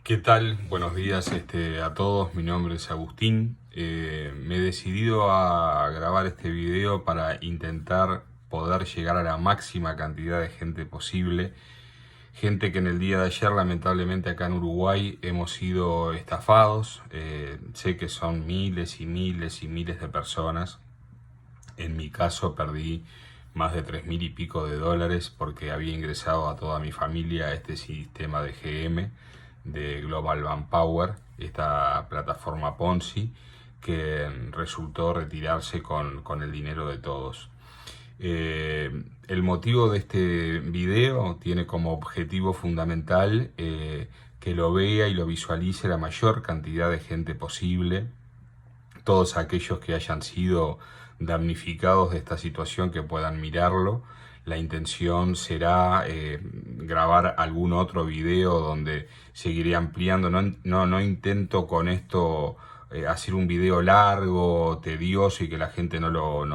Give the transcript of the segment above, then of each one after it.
¿Qué tal? Buenos días a todos, mi nombre es Agustín. Me he decidido a grabar este video para intentar poder llegar a la máxima cantidad de gente posible. Gente que en el día de ayer, lamentablemente acá en Uruguay, hemos sido estafados. Sé que son miles y miles y miles de personas. En mi caso perdí más de 3.000 y pico de dólares porque había ingresado a toda mi familia a este sistema de GM, de Global Manpower, esta plataforma Ponzi, que resultó retirarse con el dinero de todos. El motivo de este video tiene como objetivo fundamental que lo vea y lo visualice la mayor cantidad de gente posible, todos aquellos que hayan sido damnificados de esta situación que puedan mirarlo. La intención será grabar algún otro video donde seguiré ampliando. No intento con esto hacer un video largo, tedioso y que la gente no lo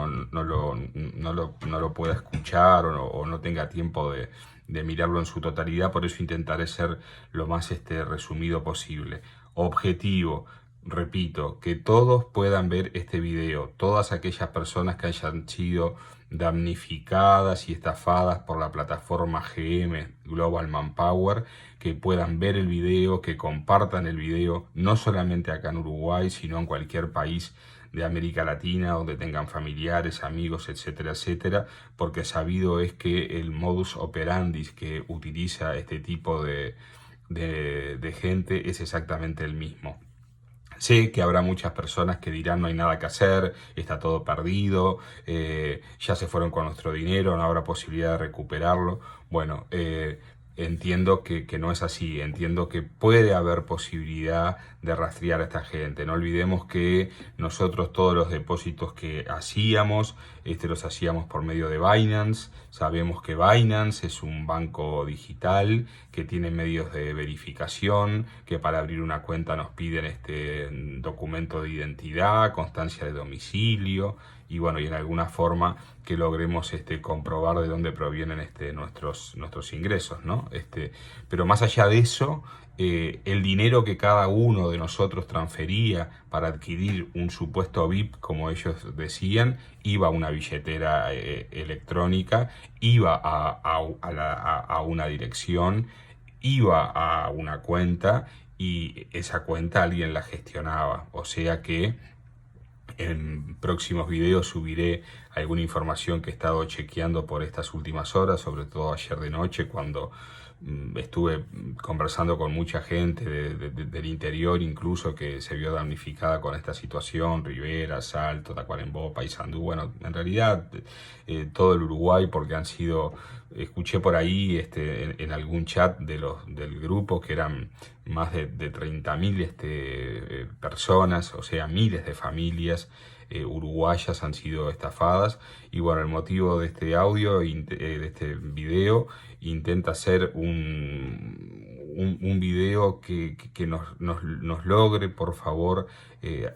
pueda escuchar o no tenga tiempo de mirarlo en su totalidad. Por eso intentaré ser lo más resumido posible. Objetivo: repito, que todos puedan ver este video, todas aquellas personas que hayan sido damnificadas y estafadas por la plataforma GM Global Manpower, que puedan ver el video, que compartan el video, no solamente acá en Uruguay, sino en cualquier país de América Latina, donde tengan familiares, amigos, etcétera, etcétera, porque sabido es que el modus operandi que utiliza este tipo de gente es exactamente el mismo. Sé que habrá muchas personas que dirán no hay nada que hacer, está todo perdido, ya se fueron con nuestro dinero, no habrá posibilidad de recuperarlo. Bueno, entiendo que no es así, entiendo que puede haber posibilidad de rastrear a esta gente. No olvidemos que nosotros todos los depósitos que hacíamos, los hacíamos por medio de Binance. Sabemos que Binance es un banco digital que tiene medios de verificación, que para abrir una cuenta nos piden documento de identidad, constancia de domicilio y bueno, y en alguna forma que logremos comprobar de dónde provienen nuestros ingresos, ¿no? Pero más allá de eso, el dinero que cada uno de nosotros transfería para adquirir un supuesto VIP, como ellos decían, iba a una billetera electrónica, iba a una dirección, iba a una cuenta y esa cuenta alguien la gestionaba. O sea que en próximos videos subiré alguna información que he estado chequeando por estas últimas horas, sobre todo ayer de noche cuando estuve conversando con mucha gente del interior, incluso que se vio damnificada con esta situación: Rivera, Salto, Tacuarembó, Paysandú, bueno, en realidad todo el Uruguay, porque escuché por ahí en algún chat del grupo que eran más de 30.000 personas, o sea, miles de familias uruguayas han sido estafadas. Y bueno, el motivo de este audio, de este video, intenta hacer un video que nos logre, por favor,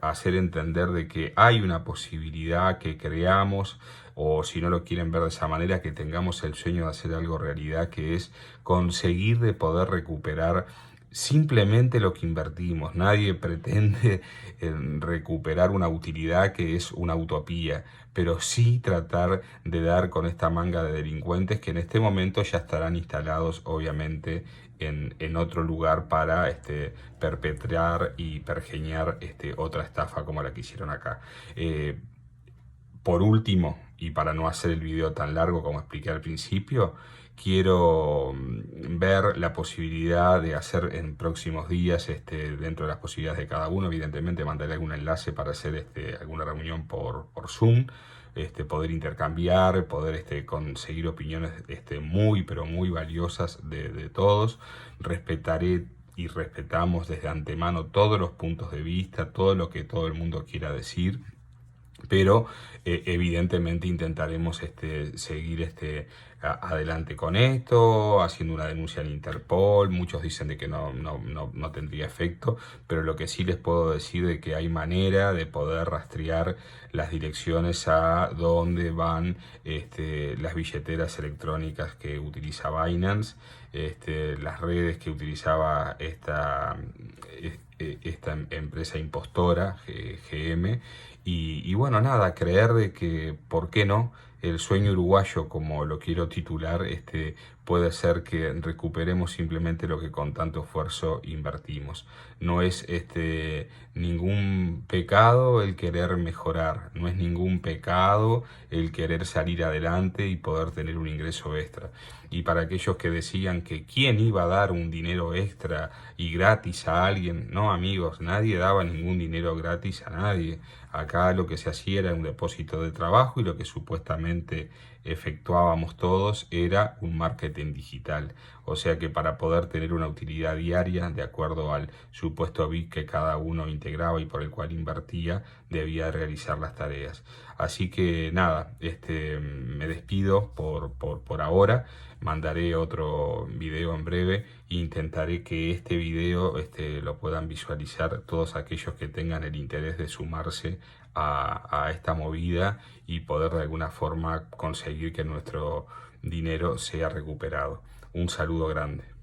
hacer entender de que hay una posibilidad, que creamos, o si no lo quieren ver de esa manera, que tengamos el sueño de hacer algo realidad, que es conseguir de poder recuperar simplemente lo que invertimos. Nadie pretende recuperar una utilidad que es una utopía, pero sí tratar de dar con esta manga de delincuentes que en este momento ya estarán instalados, obviamente, en otro lugar para perpetrar y pergeñar otra estafa como la que hicieron acá. Por último, y para no hacer el video tan largo como expliqué al principio, quiero ver la posibilidad de hacer en próximos días, dentro de las posibilidades de cada uno, evidentemente mandaré algún enlace para hacer alguna reunión por Zoom, poder intercambiar, poder conseguir opiniones muy, pero muy valiosas de todos. Respetaré y respetamos desde antemano todos los puntos de vista, todo lo que todo el mundo quiera decir. pero evidentemente intentaremos seguir adelante con esto, haciendo una denuncia al Interpol. Muchos dicen de que no tendría efecto, pero lo que sí les puedo decir de que hay manera de poder rastrear las direcciones a donde van las billeteras electrónicas que utiliza Binance, las redes que utilizaba esta empresa impostora, GM, y bueno, nada, creer de que, ¿por qué no? El sueño uruguayo, como lo quiero titular, puede ser que recuperemos simplemente lo que con tanto esfuerzo invertimos. No es ningún pecado el querer mejorar, no es ningún pecado el querer salir adelante y poder tener un ingreso extra. Y para aquellos que decían que quién iba a dar un dinero extra y gratis a alguien, no amigos, nadie daba ningún dinero gratis a nadie. Acá lo que se hacía era un depósito de trabajo y lo que supuestamente efectuábamos todos era un marketing digital. O sea que para poder tener una utilidad diaria, de acuerdo al supuesto BIC que cada uno integraba y por el cual invertía, debía realizar las tareas. Así que nada, me despido por ahora. Mandaré otro video en breve e intentaré que este video lo puedan visualizar todos aquellos que tengan el interés de sumarse a esta movida y poder de alguna forma conseguir que nuestro dinero sea recuperado. Un saludo grande.